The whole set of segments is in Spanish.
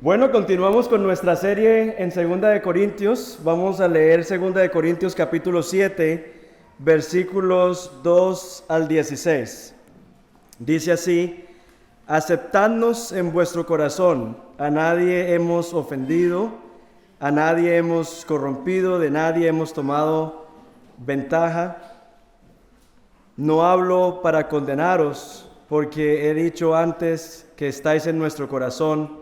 Bueno, continuamos con nuestra serie en Segunda de Corintios. Vamos a leer Segunda de Corintios capítulo 7, versículos 2 al 16. Dice así: aceptadnos en vuestro corazón, a nadie hemos ofendido, a nadie hemos corrompido, de nadie hemos tomado ventaja. No hablo para condenaros, porque he dicho antes que estáis en nuestro corazón,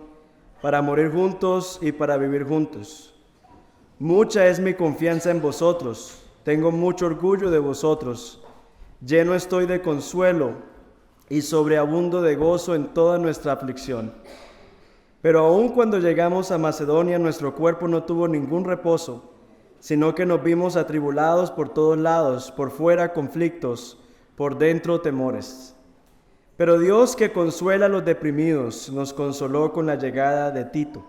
para morir juntos y para vivir juntos. Mucha es mi confianza en vosotros, tengo mucho orgullo de vosotros, lleno estoy de consuelo y sobreabundo de gozo en toda nuestra aflicción. Pero aun cuando llegamos a Macedonia, nuestro cuerpo no tuvo ningún reposo, sino que nos vimos atribulados por todos lados, por fuera conflictos, por dentro temores. Pero Dios, que consuela a los deprimidos, nos consoló con la llegada de Tito.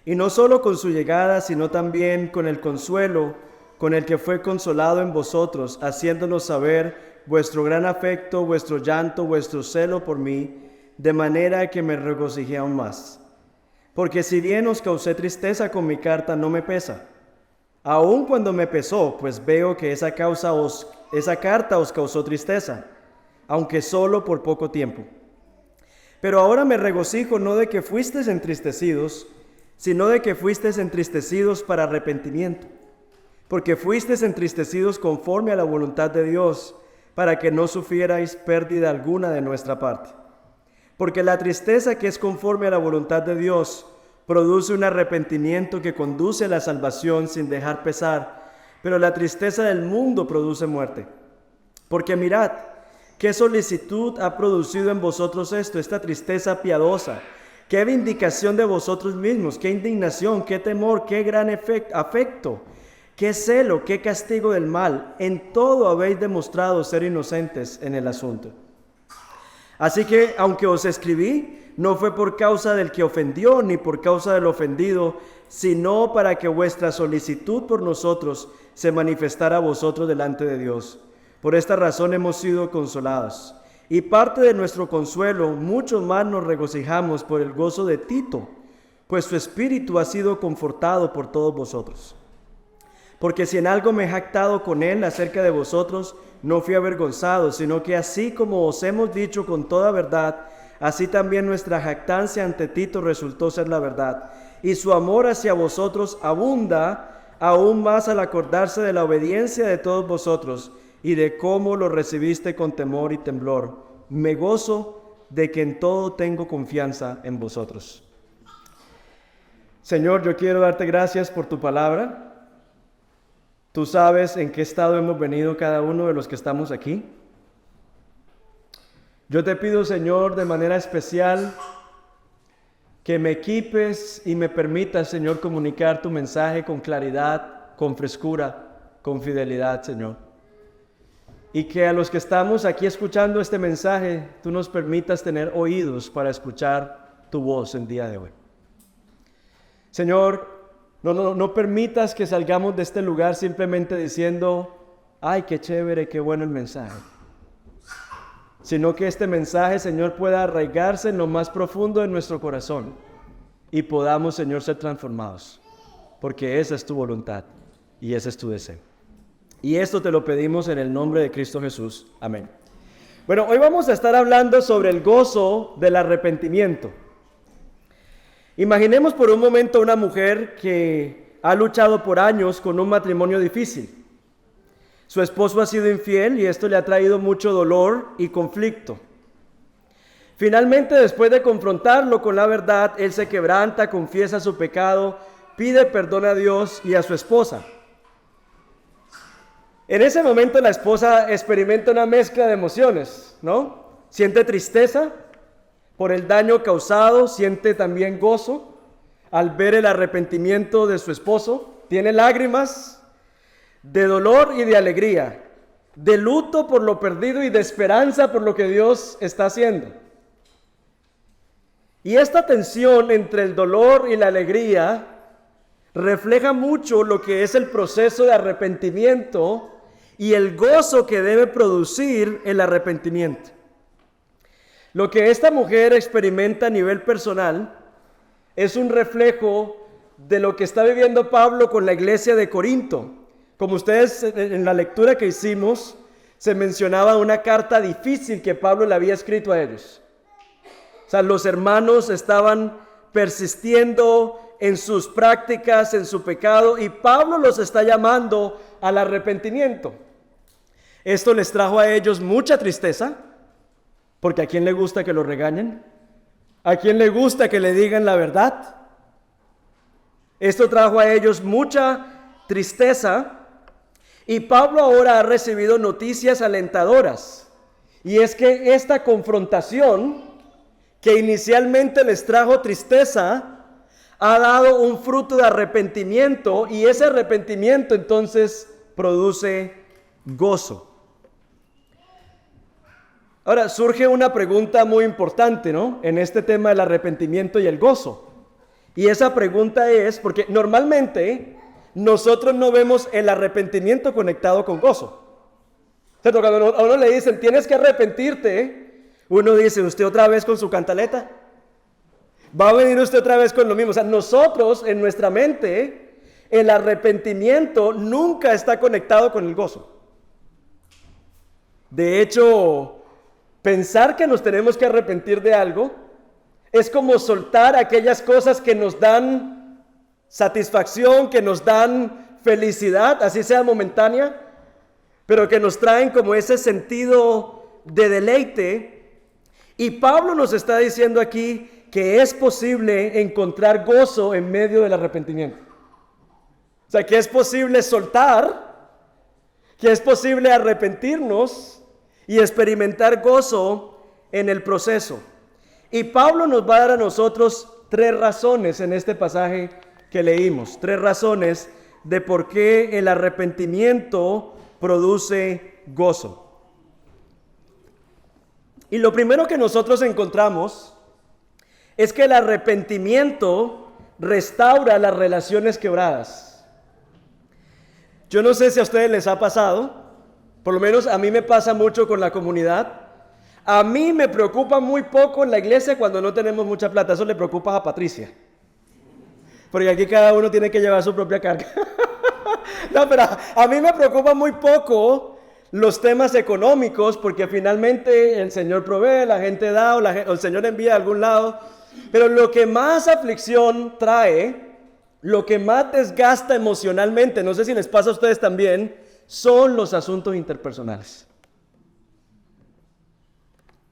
Y no solo con su llegada, sino también con el consuelo con el que fue consolado en vosotros, haciéndonos saber vuestro gran afecto, vuestro llanto, vuestro celo por mí, de manera que me regocijé aún más. Porque si bien os causé tristeza con mi carta, no me pesa. Aun cuando me pesó, pues veo que esa carta os causó tristeza, aunque solo por poco tiempo. Pero ahora me regocijo no de que fuisteis entristecidos, sino de que fuisteis entristecidos para arrepentimiento, porque fuisteis entristecidos conforme a la voluntad de Dios, para que no sufrierais pérdida alguna de nuestra parte. Porque la tristeza que es conforme a la voluntad de Dios produce un arrepentimiento que conduce a la salvación sin dejar pesar, pero la tristeza del mundo produce muerte. Porque mirad, ¿qué solicitud ha producido en vosotros esta tristeza piadosa? ¿Qué vindicación de vosotros mismos? ¿Qué indignación? ¿Qué temor? ¿Qué gran afecto? ¿Qué celo? ¿Qué castigo del mal? En todo habéis demostrado ser inocentes en el asunto. Así que, aunque os escribí, no fue por causa del que ofendió, ni por causa del ofendido, sino para que vuestra solicitud por nosotros se manifestara a vosotros delante de Dios. Por esta razón hemos sido consolados. Y parte de nuestro consuelo, mucho más nos regocijamos por el gozo de Tito, pues su espíritu ha sido confortado por todos vosotros. Porque si en algo me he jactado con él acerca de vosotros, no fui avergonzado, sino que así como os hemos dicho con toda verdad, así también nuestra jactancia ante Tito resultó ser la verdad. Y su amor hacia vosotros abunda aún más al acordarse de la obediencia de todos vosotros, y de cómo lo recibiste con temor y temblor. Me gozo de que en todo tengo confianza en vosotros. Señor, yo quiero darte gracias por tu palabra. Tú sabes en qué estado hemos venido cada uno de los que estamos aquí. Yo te pido, Señor, de manera especial, que me equipes y me permitas, Señor, comunicar tu mensaje con claridad, con frescura, con fidelidad, Señor. Y que a los que estamos aquí escuchando este mensaje, tú nos permitas tener oídos para escuchar tu voz el día de hoy. Señor, no permitas que salgamos de este lugar simplemente diciendo, ay, qué chévere, qué bueno el mensaje. Sino que este mensaje, Señor, pueda arraigarse en lo más profundo de nuestro corazón y podamos, Señor, ser transformados. Porque esa es tu voluntad y ese es tu deseo. Y esto te lo pedimos en el nombre de Cristo Jesús. Amén. Bueno, hoy vamos a estar hablando sobre el gozo del arrepentimiento. Imaginemos por un momento una mujer que ha luchado por años con un matrimonio difícil. Su esposo ha sido infiel y esto le ha traído mucho dolor y conflicto. Finalmente, después de confrontarlo con la verdad, él se quebranta, confiesa su pecado, pide perdón a Dios y a su esposa. En ese momento la esposa experimenta una mezcla de emociones, ¿no? Siente tristeza por el daño causado, siente también gozo al ver el arrepentimiento de su esposo, tiene lágrimas de dolor y de alegría, de luto por lo perdido y de esperanza por lo que Dios está haciendo. Y esta tensión entre el dolor y la alegría refleja mucho lo que es el proceso de arrepentimiento y el gozo que debe producir el arrepentimiento. Lo que esta mujer experimenta a nivel personal es un reflejo de lo que está viviendo Pablo con la iglesia de Corinto. Como ustedes en la lectura que hicimos, se mencionaba una carta difícil que Pablo le había escrito a ellos. O sea, los hermanos estaban persistiendo en sus prácticas, en su pecado, y Pablo los está llamando al arrepentimiento. Esto les trajo a ellos mucha tristeza, porque ¿a quién le gusta que lo regañen? ¿A quién le gusta que le digan la verdad? Esto trajo a ellos mucha tristeza, y Pablo ahora ha recibido noticias alentadoras, y es que esta confrontación que inicialmente les trajo tristeza ha dado un fruto de arrepentimiento, y ese arrepentimiento entonces produce gozo. Ahora surge una pregunta muy importante, ¿no? En este tema del arrepentimiento y el gozo. Y esa pregunta es, porque normalmente nosotros no vemos el arrepentimiento conectado con gozo. ¿Cierto? Cuando a uno le dicen, tienes que arrepentirte, uno dice, ¿usted otra vez con su cantaleta? ¿Va a venir usted otra vez con lo mismo? O sea, nosotros en nuestra mente, el arrepentimiento nunca está conectado con el gozo. De hecho, pensar que nos tenemos que arrepentir de algo es como soltar aquellas cosas que nos dan satisfacción, que nos dan felicidad, así sea momentánea, pero que nos traen como ese sentido de deleite. Y Pablo nos está diciendo aquí que es posible encontrar gozo en medio del arrepentimiento. O sea, que es posible soltar, que es posible arrepentirnos y experimentar gozo en el proceso. Y Pablo nos va a dar a nosotros 3 razones en este pasaje que leímos. 3 razones de por qué el arrepentimiento produce gozo. Y lo primero que nosotros encontramos es que el arrepentimiento restaura las relaciones quebradas. Yo no sé si a ustedes les ha pasado, por lo menos a mí me pasa mucho con la comunidad. A mí me preocupa muy poco en la iglesia cuando no tenemos mucha plata. Eso le preocupa a Patricia, porque aquí cada uno tiene que llevar su propia carga. No, pero a mí me preocupa muy poco los temas económicos, porque finalmente el Señor provee, la gente da, o el Señor envía a algún lado. Pero lo que más aflicción trae, lo que más desgasta emocionalmente, no sé si les pasa a ustedes también, son los asuntos interpersonales.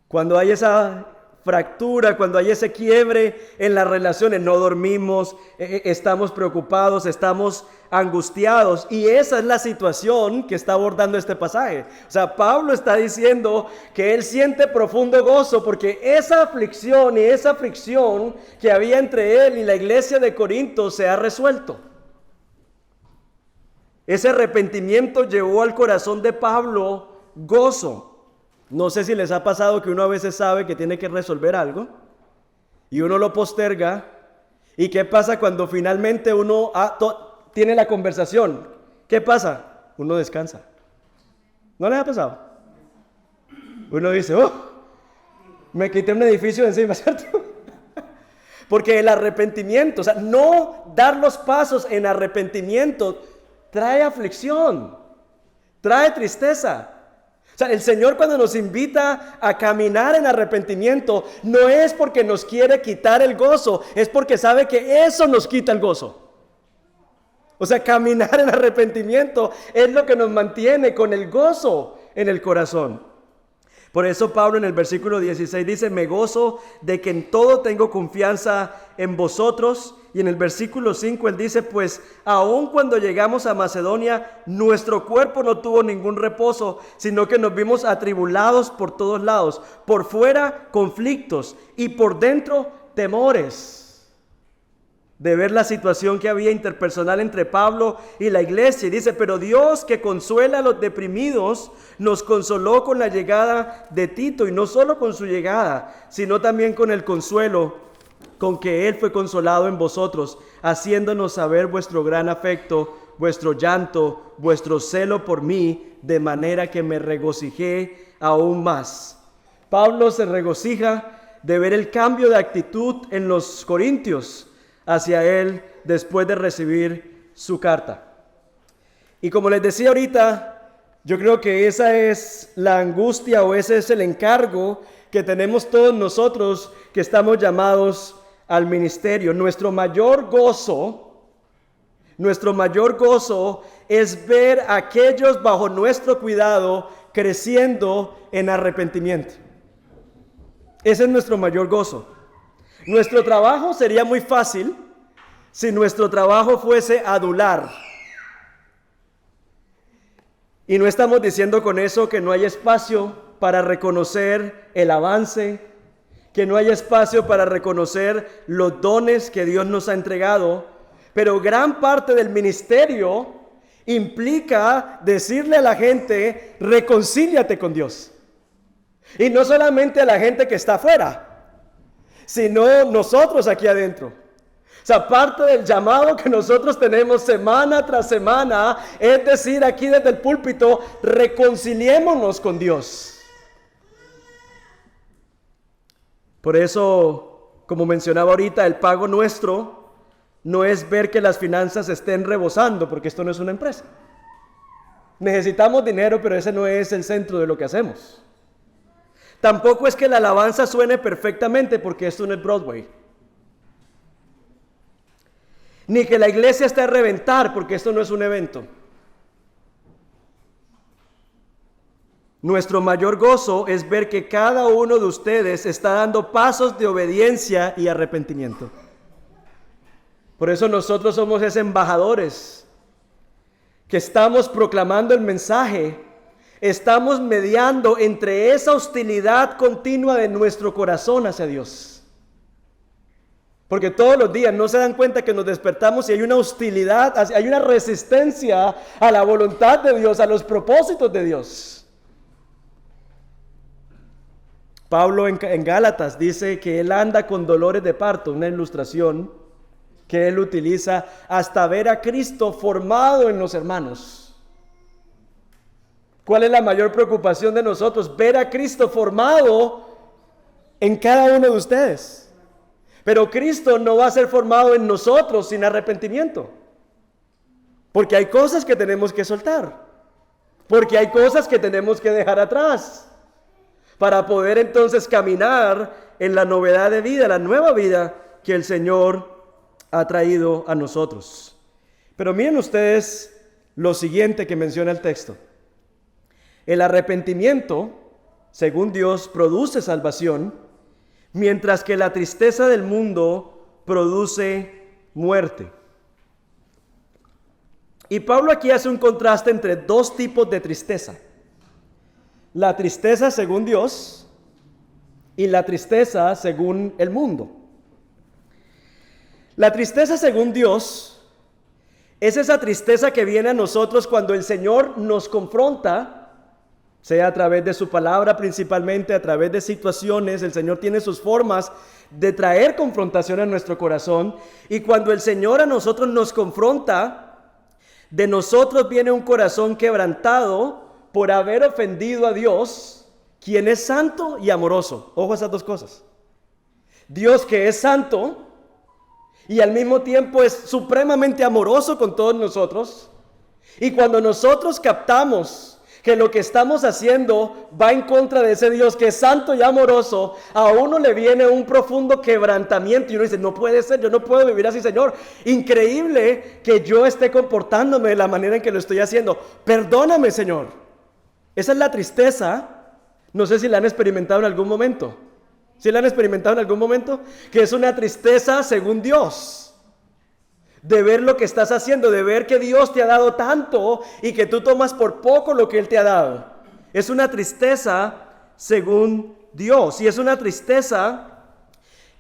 Cuando hay esa fractura, cuando hay ese quiebre en las relaciones, no dormimos, estamos preocupados, estamos angustiados, y esa es la situación que está abordando este pasaje. O sea, Pablo está diciendo que él siente profundo gozo porque esa aflicción y esa fricción que había entre él y la iglesia de Corinto se ha resuelto. Ese arrepentimiento llevó al corazón de Pablo gozo. No sé si les ha pasado que uno a veces sabe que tiene que resolver algo y uno lo posterga. ¿Y qué pasa cuando finalmente uno tiene la conversación? ¿Qué pasa? Uno descansa. ¿No les ha pasado? Uno dice, oh, me quité un edificio de encima, ¿cierto? Porque el arrepentimiento, o sea, no dar los pasos en arrepentimiento trae aflicción, trae tristeza. O sea, el Señor cuando nos invita a caminar en arrepentimiento, no es porque nos quiere quitar el gozo, es porque sabe que eso nos quita el gozo. O sea, caminar en arrepentimiento es lo que nos mantiene con el gozo en el corazón. Por eso Pablo en el versículo 16 dice, me gozo de que en todo tengo confianza en vosotros. Y en el versículo 5 él dice, pues aun cuando llegamos a Macedonia, nuestro cuerpo no tuvo ningún reposo, sino que nos vimos atribulados por todos lados, por fuera conflictos y por dentro temores. De ver la situación que había interpersonal entre Pablo y la iglesia. Y dice, pero Dios que consuela a los deprimidos, nos consoló con la llegada de Tito, y no solo con su llegada, sino también con el consuelo con que Él fue consolado en vosotros, haciéndonos saber vuestro gran afecto, vuestro llanto, vuestro celo por mí, de manera que me regocijé aún más. Pablo se regocija de ver el cambio de actitud en los corintios. hacia él después de recibir su carta. Y como les decía ahorita, yo creo que esa es la angustia o ese es el encargo que tenemos todos nosotros que estamos llamados al ministerio. Nuestro mayor gozo es ver a aquellos bajo nuestro cuidado creciendo en arrepentimiento. Ese es nuestro mayor gozo. Nuestro trabajo sería muy fácil si nuestro trabajo fuese adular. Y no estamos diciendo con eso que no hay espacio para reconocer el avance, que no hay espacio para reconocer los dones que Dios nos ha entregado, pero gran parte del ministerio implica decirle a la gente, reconcíliate con Dios. Y no solamente a la gente que está afuera, sino nosotros aquí adentro. O sea, parte del llamado que nosotros tenemos semana tras semana es decir aquí desde el púlpito, reconciliémonos con Dios. Por eso, como mencionaba ahorita, el pago nuestro no es ver que las finanzas estén rebosando, porque esto no es una empresa. Necesitamos dinero, pero ese no es el centro de lo que hacemos. Tampoco es que la alabanza suene perfectamente, porque esto no es Broadway. Ni que la iglesia esté a reventar, porque esto no es un evento. Nuestro mayor gozo es ver que cada uno de ustedes está dando pasos de obediencia y arrepentimiento. Por eso nosotros somos esos embajadores que estamos proclamando el mensaje, estamos mediando entre esa hostilidad continua de nuestro corazón hacia Dios. Porque todos los días no se dan cuenta que nos despertamos y hay una hostilidad, hay una resistencia a la voluntad de Dios, a los propósitos de Dios. Pablo en Gálatas dice que él anda con dolores de parto, una ilustración que él utiliza hasta ver a Cristo formado en los hermanos. ¿Cuál es la mayor preocupación de nosotros? Ver a Cristo formado en cada uno de ustedes. Pero Cristo no va a ser formado en nosotros sin arrepentimiento. Porque hay cosas que tenemos que soltar. Porque hay cosas que tenemos que dejar atrás. Para poder entonces caminar en la novedad de vida, la nueva vida que el Señor ha traído a nosotros. Pero miren ustedes lo siguiente que menciona el texto. El arrepentimiento, según Dios, produce salvación, mientras que la tristeza del mundo produce muerte. Y Pablo aquí hace un contraste entre dos tipos de tristeza. La tristeza según Dios y la tristeza según el mundo. La tristeza según Dios es esa tristeza que viene a nosotros cuando el Señor nos confronta, sea a través de su palabra principalmente, a través de situaciones. El Señor tiene sus formas de traer confrontación a nuestro corazón, y cuando el Señor a nosotros nos confronta, de nosotros viene un corazón quebrantado por haber ofendido a Dios, quien es santo y amoroso. Ojo a esas dos cosas. Dios que es santo y al mismo tiempo es supremamente amoroso con todos nosotros. Y cuando nosotros captamos que lo que estamos haciendo va en contra de ese Dios que es santo y amoroso, a uno le viene un profundo quebrantamiento y uno dice, no puede ser, yo no puedo vivir así, Señor. Increíble que yo esté comportándome de la manera en que lo estoy haciendo. Perdóname, Señor. Esa es la tristeza. No sé si la han experimentado en algún momento. ¿Sí la han experimentado en algún momento? Que es una tristeza según Dios. De ver lo que estás haciendo, de ver que Dios te ha dado tanto y que tú tomas por poco lo que Él te ha dado. Es una tristeza según Dios. Y es una tristeza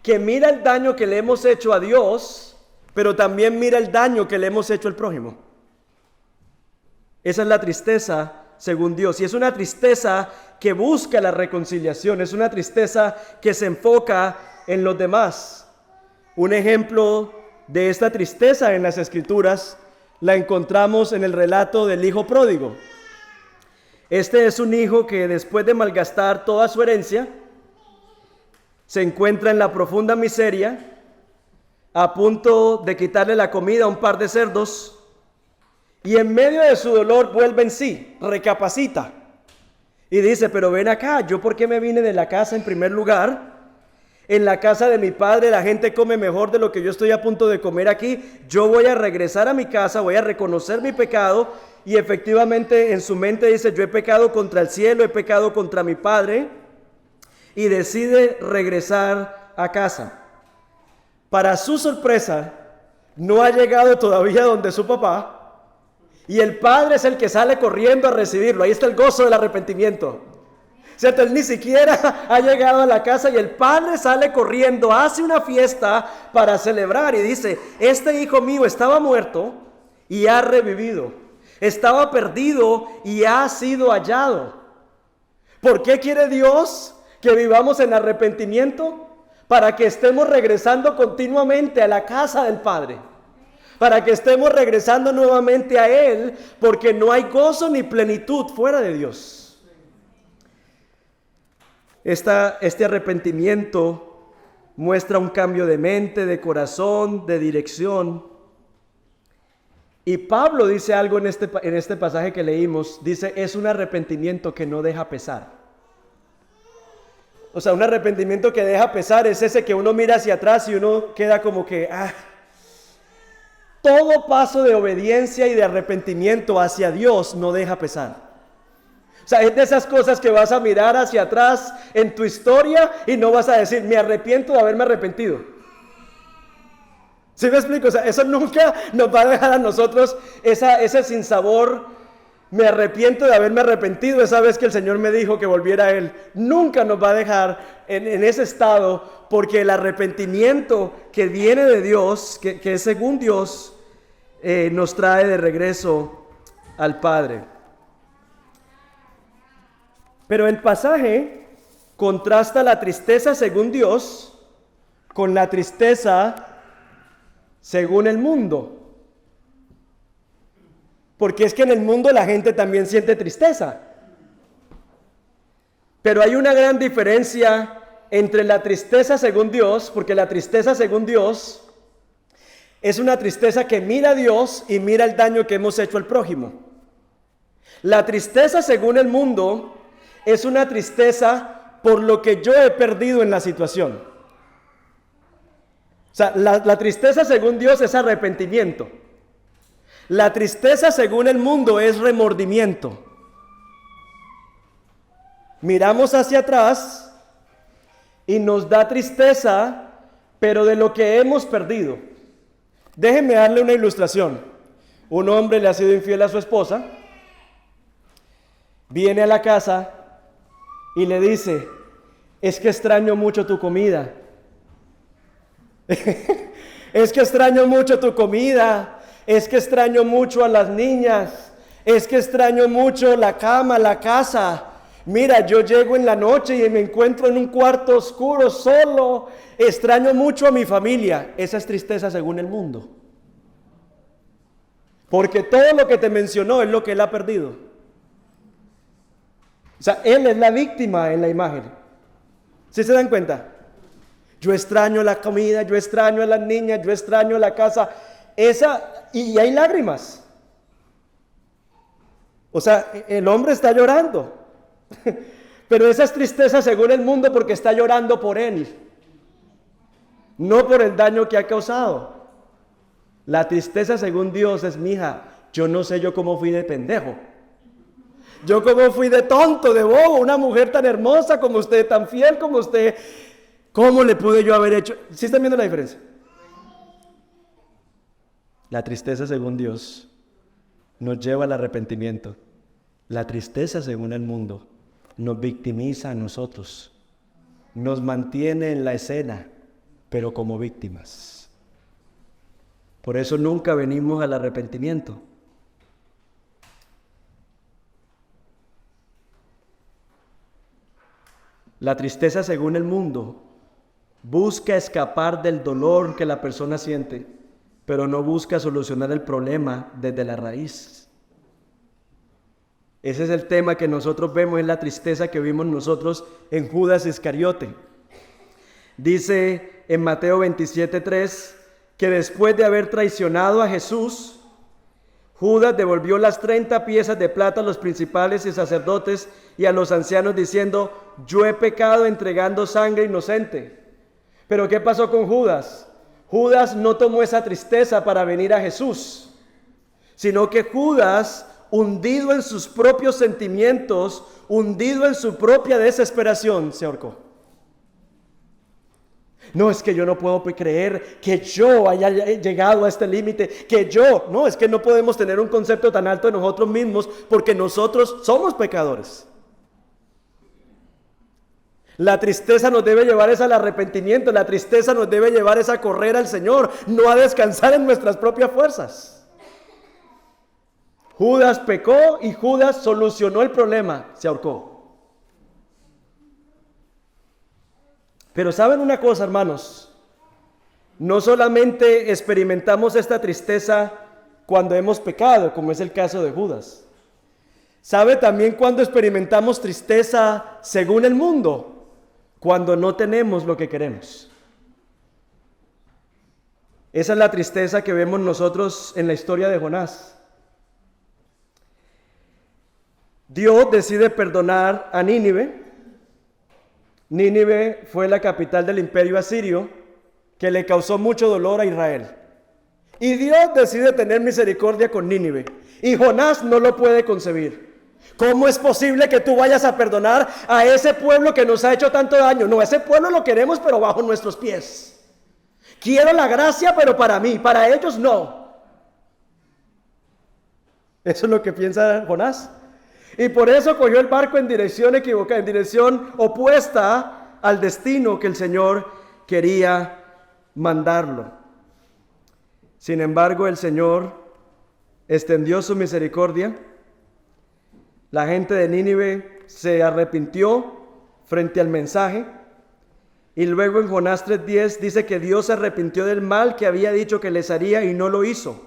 que mira el daño que le hemos hecho a Dios, pero también mira el daño que le hemos hecho al prójimo. Esa es la tristeza según Dios. Y es una tristeza que busca la reconciliación. Es una tristeza que se enfoca en los demás. Un ejemplo de esta tristeza en las Escrituras la encontramos en el relato del hijo pródigo. Este es un hijo que después de malgastar toda su herencia, se encuentra en la profunda miseria, a punto de quitarle la comida a un par de cerdos, y en medio de su dolor vuelve en sí, recapacita y dice, pero ven acá, ¿yo por qué me vine de la casa en primer lugar? En la casa de mi padre la gente come mejor de lo que yo estoy a punto de comer aquí. Yo voy a regresar a mi casa, voy a reconocer mi pecado. Y efectivamente en su mente dice, yo he pecado contra el cielo, he pecado contra mi padre. Y decide regresar a casa. Para su sorpresa, no ha llegado todavía donde su papá. Y el padre es el que sale corriendo a recibirlo. Ahí está el gozo del arrepentimiento. ¿Cierto? Él ni siquiera ha llegado a la casa y el padre sale corriendo, hace una fiesta para celebrar y dice, este hijo mío estaba muerto y ha revivido, estaba perdido y ha sido hallado. ¿Por qué quiere Dios que vivamos en arrepentimiento? Para que estemos regresando continuamente a la casa del Padre, para que estemos regresando nuevamente a Él, porque no hay gozo ni plenitud fuera de Dios. Este arrepentimiento muestra un cambio de mente, de corazón, de dirección. Y Pablo dice algo en este pasaje que leímos, dice, es un arrepentimiento que no deja pesar. O sea, un arrepentimiento que deja pesar es ese que uno mira hacia atrás y uno queda como que, todo paso de obediencia y de arrepentimiento hacia Dios no deja pesar. O sea, es de esas cosas que vas a mirar hacia atrás en tu historia y no vas a decir, me arrepiento de haberme arrepentido. ¿Sí me explico? O sea, eso nunca nos va a dejar a nosotros ese sinsabor. Me arrepiento de haberme arrepentido esa vez que el Señor me dijo que volviera a Él. Nunca nos va a dejar en ese estado, porque el arrepentimiento que viene de Dios, que es según Dios, nos trae de regreso al Padre. Pero el pasaje contrasta la tristeza según Dios con la tristeza según el mundo. Porque es que en el mundo la gente también siente tristeza. Pero hay una gran diferencia entre la tristeza según Dios, porque la tristeza según Dios es una tristeza que mira a Dios y mira el daño que hemos hecho al prójimo. La tristeza según el mundo es una tristeza por lo que yo he perdido en la situación. O sea, la tristeza según Dios es arrepentimiento. La tristeza según el mundo es remordimiento. Miramos hacia atrás y nos da tristeza, pero de lo que hemos perdido. Déjenme darle una ilustración. Un hombre le ha sido infiel a su esposa, viene a la casa y le dice, es que extraño mucho tu comida. Es que extraño mucho tu comida. Es que extraño mucho a las niñas. Es que extraño mucho la cama, la casa. Mira, yo llego en la noche y me encuentro en un cuarto oscuro, solo. Extraño mucho a mi familia. Esa es tristeza según el mundo. Porque todo lo que te mencionó es lo que él ha perdido. O sea, él es la víctima en la imagen. ¿Sí se dan cuenta? Yo extraño la comida, yo extraño a las niñas, yo extraño la casa. Y hay lágrimas. O sea, el hombre está llorando. Pero esa es tristeza según el mundo porque está llorando por él, no por el daño que ha causado. La tristeza según Dios es, mija, yo no sé yo cómo fui de pendejo. Yo cómo fui de tonto, de bobo, una mujer tan hermosa como usted, tan fiel como usted. ¿Cómo le pude yo haber hecho? ¿Sí están viendo la diferencia? La tristeza según Dios nos lleva al arrepentimiento. La tristeza según el mundo nos victimiza a nosotros. Nos mantiene en la escena, pero como víctimas. Por eso nunca venimos al arrepentimiento. La tristeza según el mundo busca escapar del dolor que la persona siente, pero no busca solucionar el problema desde la raíz. Ese es el tema que nosotros vemos, es la tristeza que vimos nosotros en Judas Iscariote. Dice en Mateo 27:3 que después de haber traicionado a Jesús, Judas devolvió las 30 piezas de plata a los principales y sacerdotes y a los ancianos diciendo: yo he pecado entregando sangre inocente. Pero ¿qué pasó con Judas? Judas no tomó esa tristeza para venir a Jesús, sino que Judas, hundido en sus propios sentimientos, hundido en su propia desesperación, se ahorcó. No, es que yo no puedo creer que yo haya llegado a este límite, que yo, no, es que no podemos tener un concepto tan alto de nosotros mismos porque nosotros somos pecadores. La tristeza nos debe llevar al arrepentimiento, la tristeza nos debe llevar a correr al Señor, no a descansar en nuestras propias fuerzas. Judas pecó y Judas solucionó el problema, se ahorcó. Pero ¿saben una cosa, hermanos? No solamente experimentamos esta tristeza cuando hemos pecado, como es el caso de Judas. ¿Sabe también cuando experimentamos tristeza según el mundo? Cuando no tenemos lo que queremos. Esa es la tristeza que vemos nosotros en la historia de Jonás. Dios decide perdonar a Nínive. Nínive fue la capital del imperio asirio que le causó mucho dolor a Israel. Y Dios decide tener misericordia con Nínive. Y Jonás no lo puede concebir. ¿Cómo es posible que tú vayas a perdonar a ese pueblo que nos ha hecho tanto daño? No, ese pueblo lo queremos, pero bajo nuestros pies. Quiero la gracia, pero para mí, para ellos no. Eso es lo que piensa Jonás. Y por eso cogió el barco en dirección equivocada, en dirección opuesta al destino que el Señor quería mandarlo. Sin embargo, el Señor extendió su misericordia. La gente de Nínive se arrepintió frente al mensaje. Y luego en Jonás 3:10 dice que Dios se arrepintió del mal que había dicho que les haría y no lo hizo.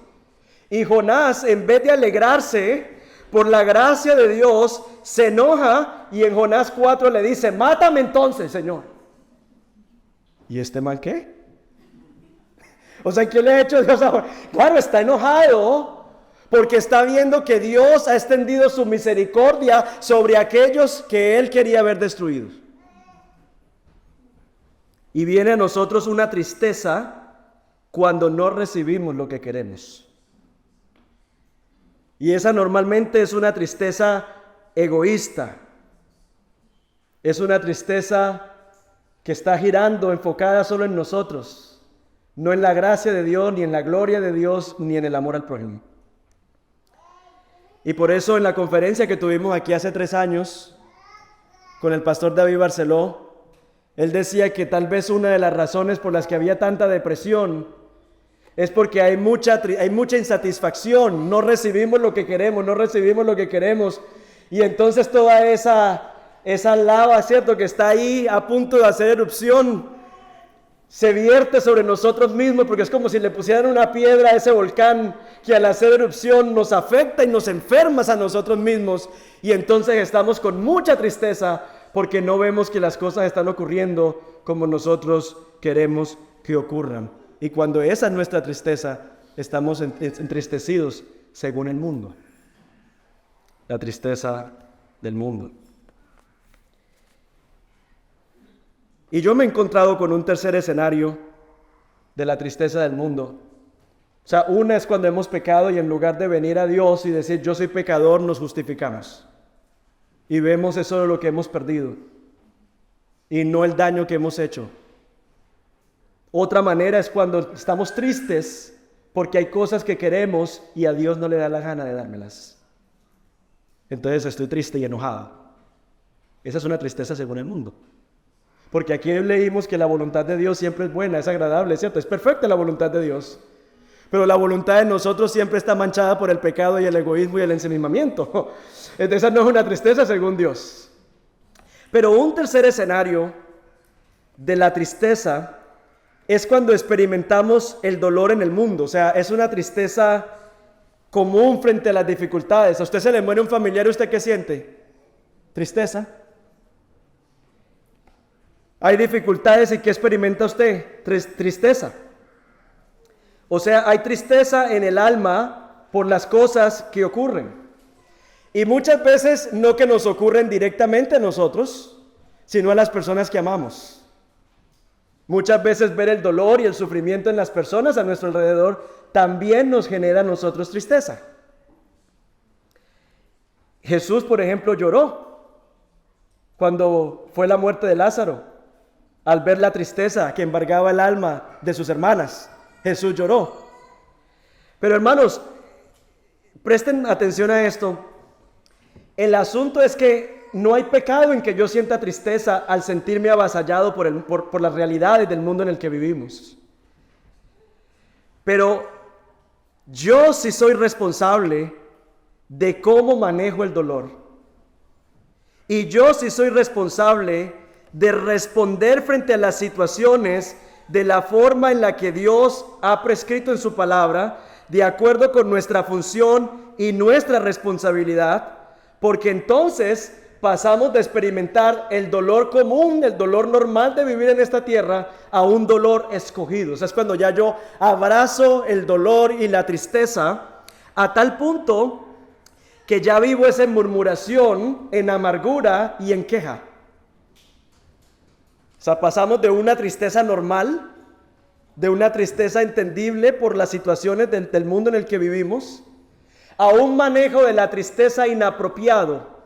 Y Jonás, en vez de alegrarse por la gracia de Dios, se enoja y en Jonás 4 le dice: mátame entonces, Señor. ¿Y este mal qué? O sea, ¿qué le ha hecho Dios ahora? Claro, está enojado porque está viendo que Dios ha extendido su misericordia sobre aquellos que él quería ver destruidos. Y viene a nosotros una tristeza cuando no recibimos lo que queremos. Y esa normalmente es una tristeza egoísta. Es una tristeza que está girando, enfocada solo en nosotros. No en la gracia de Dios, ni en la gloria de Dios, ni en el amor al prójimo. Y por eso en la conferencia que tuvimos aquí hace 3 años, con el pastor David Barceló, él decía que tal vez una de las razones por las que había tanta depresión es porque hay mucha insatisfacción, no recibimos lo que queremos, y entonces toda esa lava, ¿cierto?, que está ahí a punto de hacer erupción, se vierte sobre nosotros mismos, porque es como si le pusieran una piedra a ese volcán que al hacer erupción nos afecta y nos enferma a nosotros mismos, y entonces estamos con mucha tristeza porque no vemos que las cosas están ocurriendo como nosotros queremos que ocurran. Y cuando esa es nuestra tristeza, estamos entristecidos según el mundo. La tristeza del mundo. Y yo me he encontrado con un tercer escenario de la tristeza del mundo. O sea, una es cuando hemos pecado y en lugar de venir a Dios y decir yo soy pecador, nos justificamos. Y vemos eso de lo que hemos perdido y no el daño que hemos hecho. Otra manera es cuando estamos tristes porque hay cosas que queremos y a Dios no le da la gana de dármelas. Entonces estoy triste y enojado. Esa es una tristeza según el mundo. Porque aquí leímos que la voluntad de Dios siempre es buena, es agradable, ¿cierto? Es perfecta la voluntad de Dios. Pero la voluntad de nosotros siempre está manchada por el pecado y el egoísmo y el ensimismamiento. Entonces esa no es una tristeza según Dios. Pero un tercer escenario de la tristeza es cuando experimentamos el dolor en el mundo. O sea, es una tristeza común frente a las dificultades. A usted se le muere un familiar y ¿usted qué siente? Tristeza. Hay dificultades y ¿qué experimenta usted? Tristeza. O sea, hay tristeza en el alma por las cosas que ocurren. Y muchas veces no que nos ocurren directamente a nosotros, sino a las personas que amamos. Muchas veces ver el dolor y el sufrimiento en las personas a nuestro alrededor también nos genera a nosotros tristeza. Jesús, por ejemplo, lloró cuando fue la muerte de Lázaro. Al ver la tristeza que embargaba el alma de sus hermanas, Jesús lloró. Pero hermanos, presten atención a esto. El asunto es que no hay pecado en que yo sienta tristeza al sentirme avasallado por las realidades del mundo en el que vivimos. Pero yo sí soy responsable de cómo manejo el dolor. Y yo sí soy responsable de responder frente a las situaciones de la forma en la que Dios ha prescrito en su palabra, de acuerdo con nuestra función y nuestra responsabilidad, porque entonces pasamos de experimentar el dolor común, el dolor normal de vivir en esta tierra, a un dolor escogido. O sea, es cuando ya yo abrazo el dolor y la tristeza a tal punto que ya vivo esa murmuración, en amargura y en queja. O sea, pasamos de una tristeza normal, de una tristeza entendible por las situaciones del mundo en el que vivimos, a un manejo de la tristeza inapropiado,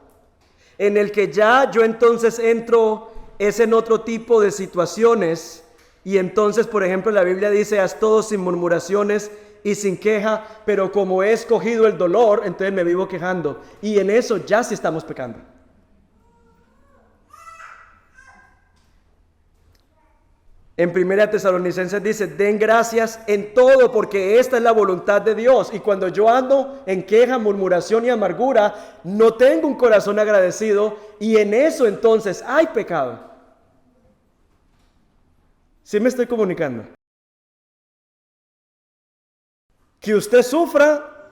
en el que ya yo entonces entro en otro tipo de situaciones, y entonces, por ejemplo, la Biblia dice, haz todo sin murmuraciones y sin queja, pero como he escogido el dolor, entonces me vivo quejando, y en eso ya sí estamos pecando. En 1 Tesalonicenses dice, den gracias en todo porque esta es la voluntad de Dios. Y cuando yo ando en queja, murmuración y amargura, no tengo un corazón agradecido y en eso entonces hay pecado. ¿Sí me estoy comunicando? Que usted sufra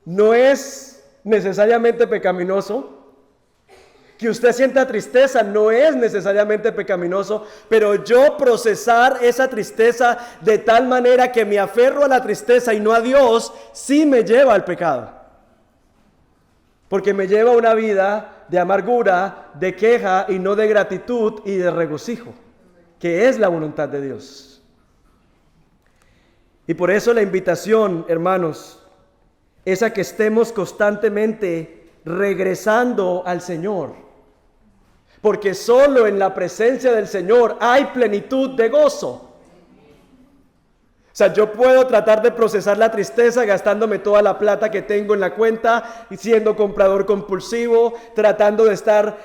no es necesariamente pecaminoso. Que usted sienta tristeza no es necesariamente pecaminoso, pero yo procesar esa tristeza de tal manera que me aferro a la tristeza y no a Dios, sí me lleva al pecado. Porque me lleva a una vida de amargura, de queja y no de gratitud y de regocijo, que es la voluntad de Dios. Y por eso la invitación, hermanos, es a que estemos constantemente regresando al Señor. Porque solo en la presencia del Señor hay plenitud de gozo. O sea, yo puedo tratar de procesar la tristeza gastándome toda la plata que tengo en la cuenta y siendo comprador compulsivo, tratando de estar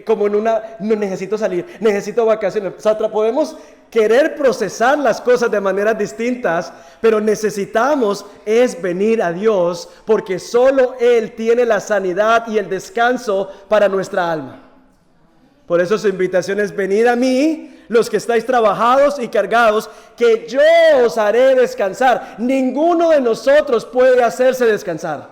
como en no necesito salir, necesito vacaciones. O sea, podemos querer procesar las cosas de maneras distintas, pero necesitamos es venir a Dios porque solo Él tiene la sanidad y el descanso para nuestra alma. Por eso su invitación es venid a mí, los que estáis trabajados y cargados, que yo os haré descansar. Ninguno de nosotros puede hacerse descansar.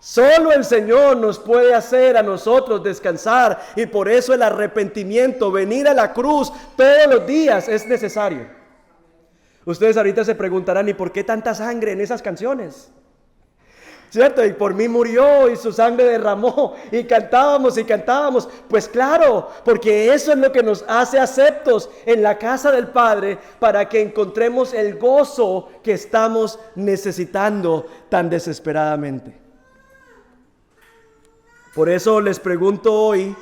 Solo el Señor nos puede hacer a nosotros descansar. Y por eso el arrepentimiento, venir a la cruz todos los días es necesario. Ustedes ahorita se preguntarán, ¿y por qué tanta sangre en esas canciones? ¿Cierto? Y por mí murió y su sangre derramó y cantábamos. Pues claro, porque eso es lo que nos hace aceptos en la casa del Padre para que encontremos el gozo que estamos necesitando tan desesperadamente. Por eso les pregunto hoy,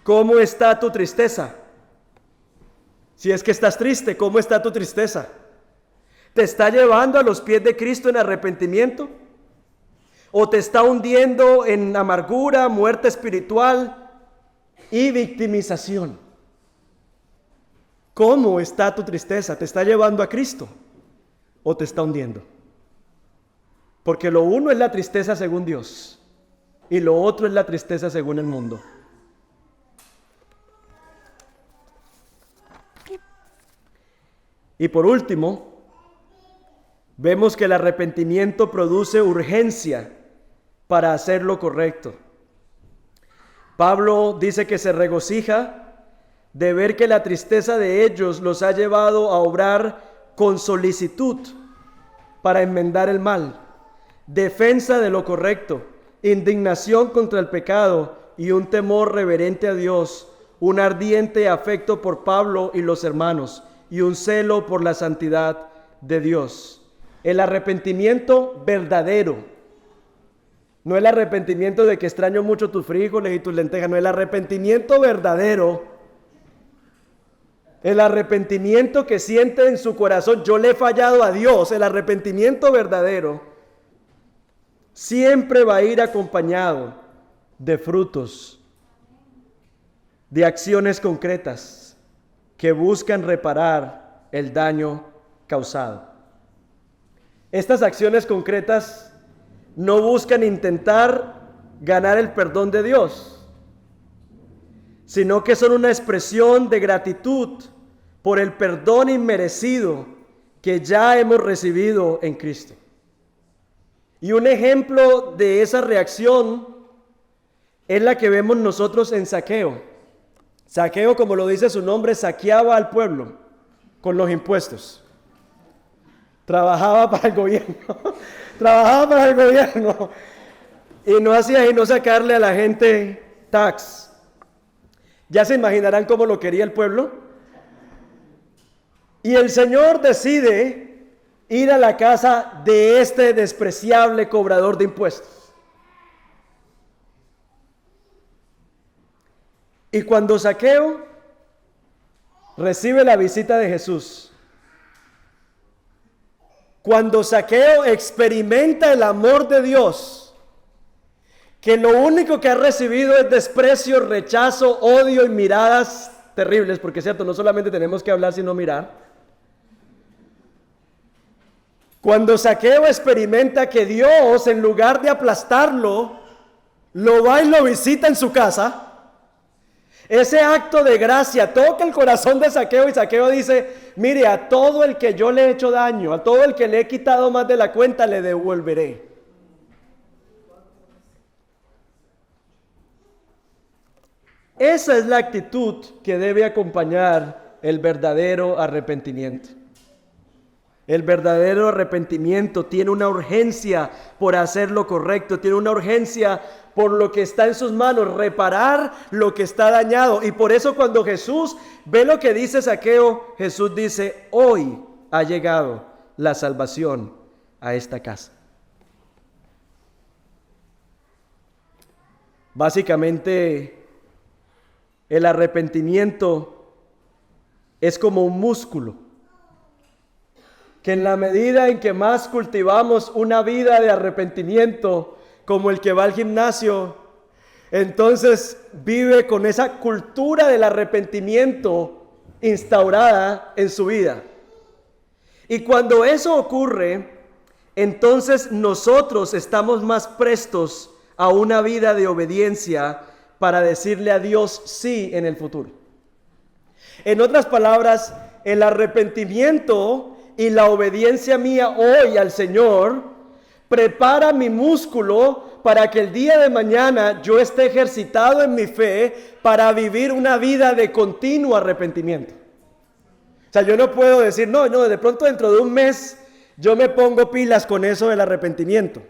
¿cómo está tu tristeza? Si es que estás triste, ¿cómo está tu tristeza? ¿Te está llevando a los pies de Cristo en arrepentimiento? ¿O te está hundiendo en amargura, muerte espiritual y victimización? ¿Cómo está tu tristeza? ¿Te está llevando a Cristo o te está hundiendo? Porque lo uno es la tristeza según Dios y lo otro es la tristeza según el mundo. Y por último, vemos que el arrepentimiento produce urgencia para hacer lo correcto. Pablo dice que se regocija de ver que la tristeza de ellos los ha llevado a obrar con solicitud para enmendar el mal, defensa de lo correcto, indignación contra el pecado y un temor reverente a Dios, un ardiente afecto por Pablo y los hermanos y un celo por la santidad de Dios. El arrepentimiento verdadero, no el arrepentimiento de que extraño mucho tus frijoles y tus lentejas, no, el arrepentimiento verdadero, el arrepentimiento que siente en su corazón, yo le he fallado a Dios, el arrepentimiento verdadero, siempre va a ir acompañado de frutos, de acciones concretas que buscan reparar el daño causado. Estas acciones concretas no buscan intentar ganar el perdón de Dios, sino que son una expresión de gratitud por el perdón inmerecido que ya hemos recibido en Cristo. Y un ejemplo de esa reacción es la que vemos nosotros en Zaqueo. Zaqueo, como lo dice su nombre, saqueaba al pueblo con los impuestos. Trabajaba para el gobierno, y no hacía sino sacarle a la gente tax. Ya se imaginarán cómo lo quería el pueblo. Y el Señor decide ir a la casa de este despreciable cobrador de impuestos. Y cuando Zaqueo recibe la visita de Jesús, cuando Zaqueo experimenta el amor de Dios, que lo único que ha recibido es desprecio, rechazo, odio y miradas terribles, porque es cierto, no solamente tenemos que hablar sino mirar. Cuando Zaqueo experimenta que Dios, en lugar de aplastarlo, lo va y lo visita en su casa, ese acto de gracia toca el corazón de Zaqueo y Zaqueo dice, mire, a todo el que yo le he hecho daño, a todo el que le he quitado más de la cuenta, le devolveré. Esa es la actitud que debe acompañar el verdadero arrepentimiento. El verdadero arrepentimiento tiene una urgencia por hacer lo correcto, tiene una urgencia por lo que está en sus manos, reparar lo que está dañado. Y por eso cuando Jesús ve lo que dice Zaqueo, Jesús dice, hoy ha llegado la salvación a esta casa. Básicamente, el arrepentimiento es como un músculo, que en la medida en que más cultivamos una vida de arrepentimiento, como el que va al gimnasio, entonces vive con esa cultura del arrepentimiento instaurada en su vida. Y cuando eso ocurre, entonces nosotros estamos más prestos a una vida de obediencia para decirle a Dios sí en el futuro. En otras palabras, el arrepentimiento y la obediencia mía hoy al Señor prepara mi músculo para que el día de mañana yo esté ejercitado en mi fe para vivir una vida de continuo arrepentimiento. O sea, yo no puedo decir, no, de pronto dentro de un mes yo me pongo pilas con eso del arrepentimiento.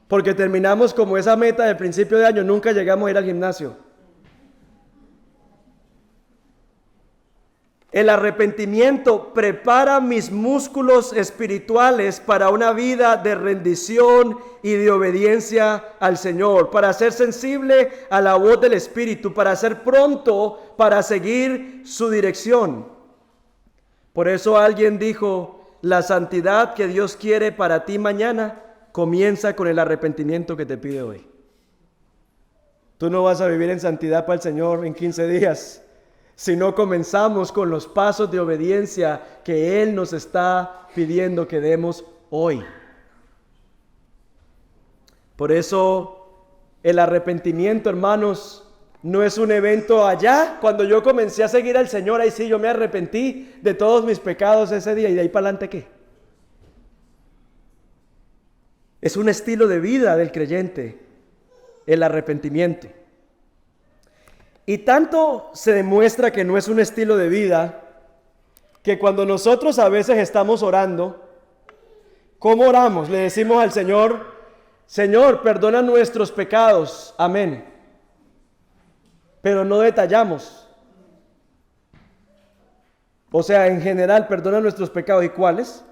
Porque terminamos como esa meta del principio de año, nunca llegamos a ir al gimnasio. El arrepentimiento prepara mis músculos espirituales para una vida de rendición y de obediencia al Señor, para ser sensible a la voz del Espíritu, para ser pronto para seguir su dirección. Por eso alguien dijo, la santidad que Dios quiere para ti mañana comienza con el arrepentimiento que te pide hoy. Tú no vas a vivir en santidad para el Señor en 15 días. Si no comenzamos con los pasos de obediencia que Él nos está pidiendo que demos hoy. Por eso el arrepentimiento, hermanos, no es un evento allá. Cuando yo comencé a seguir al Señor, ahí sí yo me arrepentí de todos mis pecados ese día. ¿Y de ahí para adelante qué? Es un estilo de vida del creyente, el arrepentimiento. Y tanto se demuestra que no es un estilo de vida, que cuando nosotros a veces estamos orando, ¿cómo oramos? Le decimos al Señor, Señor, perdona nuestros pecados, amén. Pero no detallamos. O sea, en general, perdona nuestros pecados. ¿Y cuáles?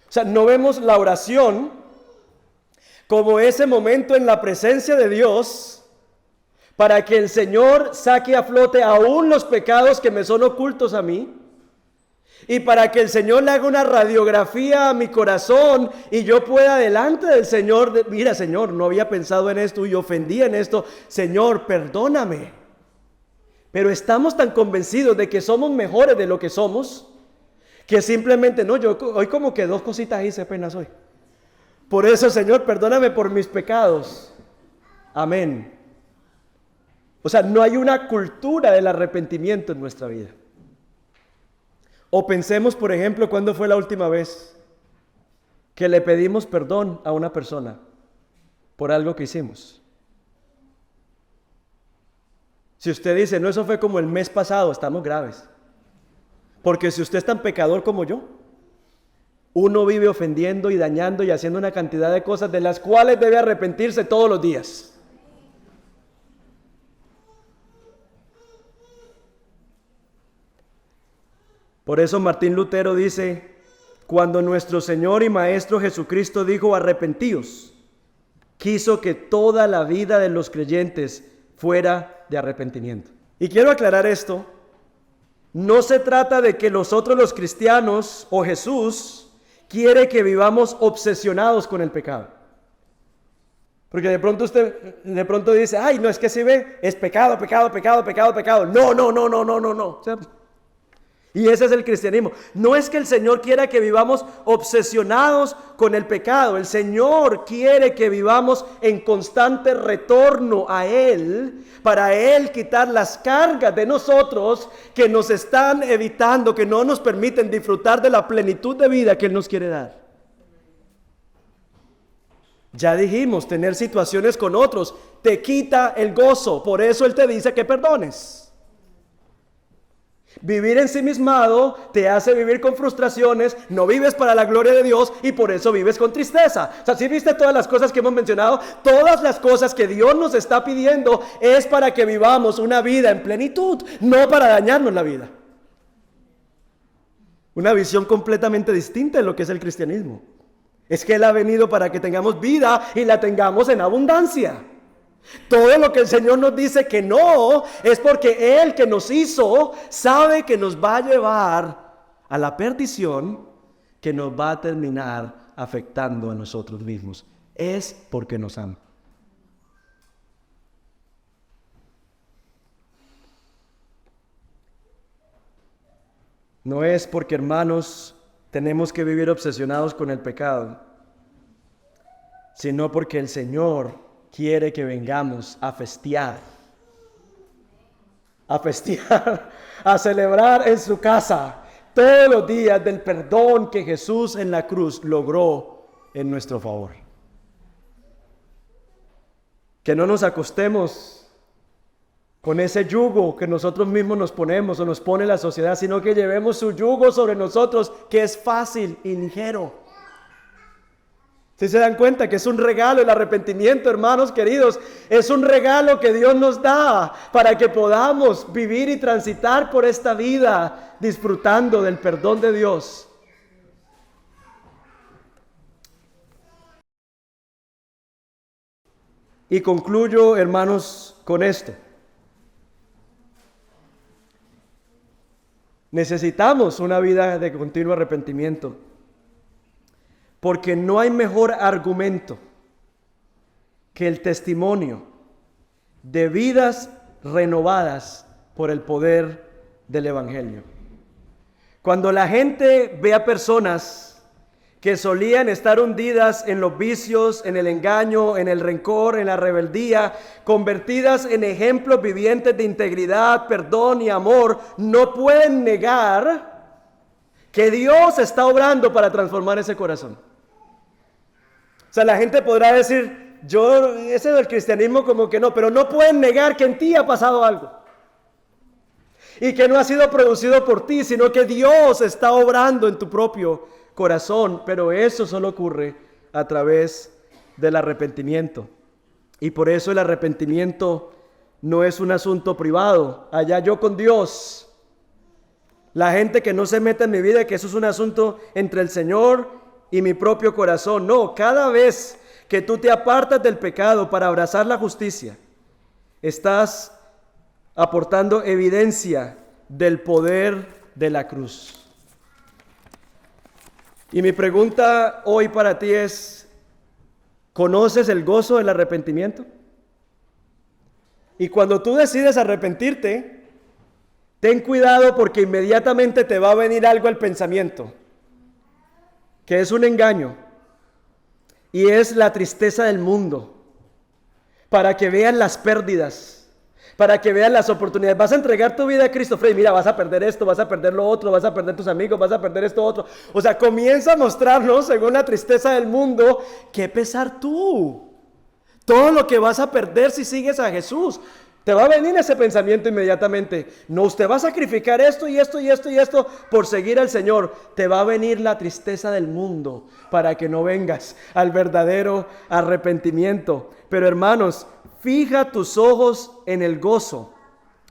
O sea, no vemos la oración como ese momento en la presencia de Dios para que el Señor saque a flote aún los pecados que me son ocultos a mí y para que el Señor le haga una radiografía a mi corazón y yo pueda delante del Señor, mira Señor, no había pensado en esto y ofendí en esto, Señor, perdóname. Pero estamos tan convencidos de que somos mejores de lo que somos, que simplemente, no, yo hoy como que dos cositas hice apenas hoy. Por eso, Señor, perdóname por mis pecados. Amén. O sea, no hay una cultura del arrepentimiento en nuestra vida. O pensemos, por ejemplo, ¿cuándo fue la última vez que le pedimos perdón a una persona por algo que hicimos? Si usted dice, no, eso fue como el mes pasado, estamos graves. Porque si usted es tan pecador como yo, uno vive ofendiendo y dañando y haciendo una cantidad de cosas de las cuales debe arrepentirse todos los días. Por eso Martín Lutero dice, cuando nuestro Señor y Maestro Jesucristo dijo arrepentíos, quiso que toda la vida de los creyentes fuera de arrepentimiento. Y quiero aclarar esto, no se trata de que nosotros los cristianos o Jesús quiere que vivamos obsesionados con el pecado. Porque de pronto usted dice, ay, no, es que si ve, es pecado, pecado, pecado, pecado, pecado. No. O sea, y ese es el cristianismo. No es que el Señor quiera que vivamos obsesionados con el pecado. El Señor quiere que vivamos en constante retorno a Él, para Él quitar las cargas de nosotros que nos están evitando, que no nos permiten disfrutar de la plenitud de vida que Él nos quiere dar. Ya dijimos, tener situaciones con otros te quita el gozo. Por eso Él te dice que perdones. Vivir ensimismado te hace vivir con frustraciones, no vives para la gloria de Dios y por eso vives con tristeza. O sea, si viste todas las cosas que hemos mencionado, todas las cosas que Dios nos está pidiendo es para que vivamos una vida en plenitud, no para dañarnos la vida. Una visión completamente distinta de lo que es el cristianismo. Es que Él ha venido para que tengamos vida y la tengamos en abundancia. Todo lo que el Señor nos dice que no, es porque Él que nos hizo sabe que nos va a llevar a la perdición, que nos va a terminar afectando a nosotros mismos. Es porque nos ama. No es porque, hermanos, tenemos que vivir obsesionados con el pecado, sino porque el Señor quiere que vengamos a festear, a celebrar en su casa todos los días del perdón que Jesús en la cruz logró en nuestro favor. Que no nos acostemos con ese yugo que nosotros mismos nos ponemos o nos pone la sociedad, sino que llevemos su yugo sobre nosotros, que es fácil y ligero. Si se dan cuenta que es un regalo el arrepentimiento, hermanos queridos, es un regalo que Dios nos da para que podamos vivir y transitar por esta vida disfrutando del perdón de Dios. Y concluyo, hermanos, con esto. Necesitamos una vida de continuo arrepentimiento. Porque no hay mejor argumento que el testimonio de vidas renovadas por el poder del Evangelio. Cuando la gente ve a personas que solían estar hundidas en los vicios, en el engaño, en el rencor, en la rebeldía, convertidas en ejemplos vivientes de integridad, perdón y amor, no pueden negar que Dios está obrando para transformar ese corazón. O sea, la gente podrá decir, ese del cristianismo como que no, pero no pueden negar que en ti ha pasado algo. y que no ha sido producido por ti, sino que Dios está obrando en tu propio corazón. Pero eso solo ocurre a través del arrepentimiento. Y por eso el arrepentimiento no es un asunto privado. Allá yo con Dios. La gente que no se mete en mi vida, que eso es un asunto entre el Señor y mi propio corazón. No, cada vez que tú te apartas del pecado para abrazar la justicia, estás aportando evidencia del poder de la cruz. Y mi pregunta hoy para ti es, ¿conoces el gozo del arrepentimiento? Y cuando tú decides arrepentirte, ten cuidado porque inmediatamente te va a venir algo al pensamiento, que es un engaño, y es la tristeza del mundo, para que vean las pérdidas, para que vean las oportunidades. Vas a entregar tu vida a Cristo, Freddy, mira, vas a perder esto, vas a perder lo otro, vas a perder tus amigos, vas a perder esto otro. O sea, comienza a mostrarnos, según la tristeza del mundo, qué pesar tú. Todo lo que vas a perder si sigues a Jesús. Te va a venir ese pensamiento inmediatamente. No, usted va a sacrificar esto y esto y esto y esto por seguir al Señor. Te va a venir la tristeza del mundo para que no vengas al verdadero arrepentimiento. Pero hermanos, fija tus ojos en el gozo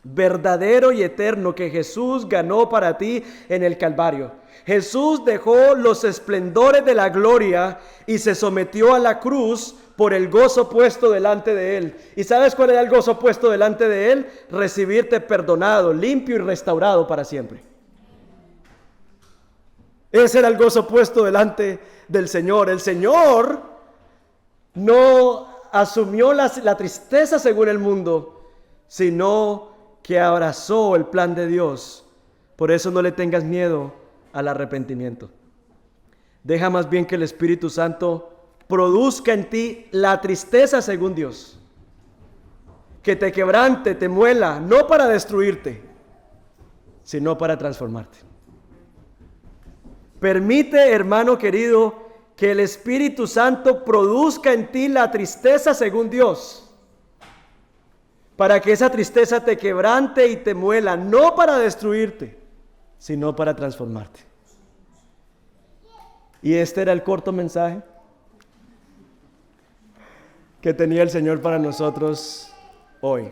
verdadero y eterno que Jesús ganó para ti en el Calvario. Jesús dejó los esplendores de la gloria y se sometió a la cruz por el gozo puesto delante de Él. ¿Y sabes cuál era el gozo puesto delante de Él? Recibirte perdonado, limpio y restaurado para siempre. Ese era el gozo puesto delante del Señor. El Señor no asumió la tristeza según el mundo, sino que abrazó el plan de Dios. Por eso no le tengas miedo al arrepentimiento. Deja más bien que el Espíritu Santo produzca en ti la tristeza según Dios. Que te quebrante, te muela, no para destruirte, sino para transformarte. Permite, hermano querido, que el Espíritu Santo produzca en ti la tristeza según Dios, para que esa tristeza te quebrante y te muela, no para destruirte, sino para transformarte. Y este era el corto mensaje que tenía el Señor para nosotros hoy.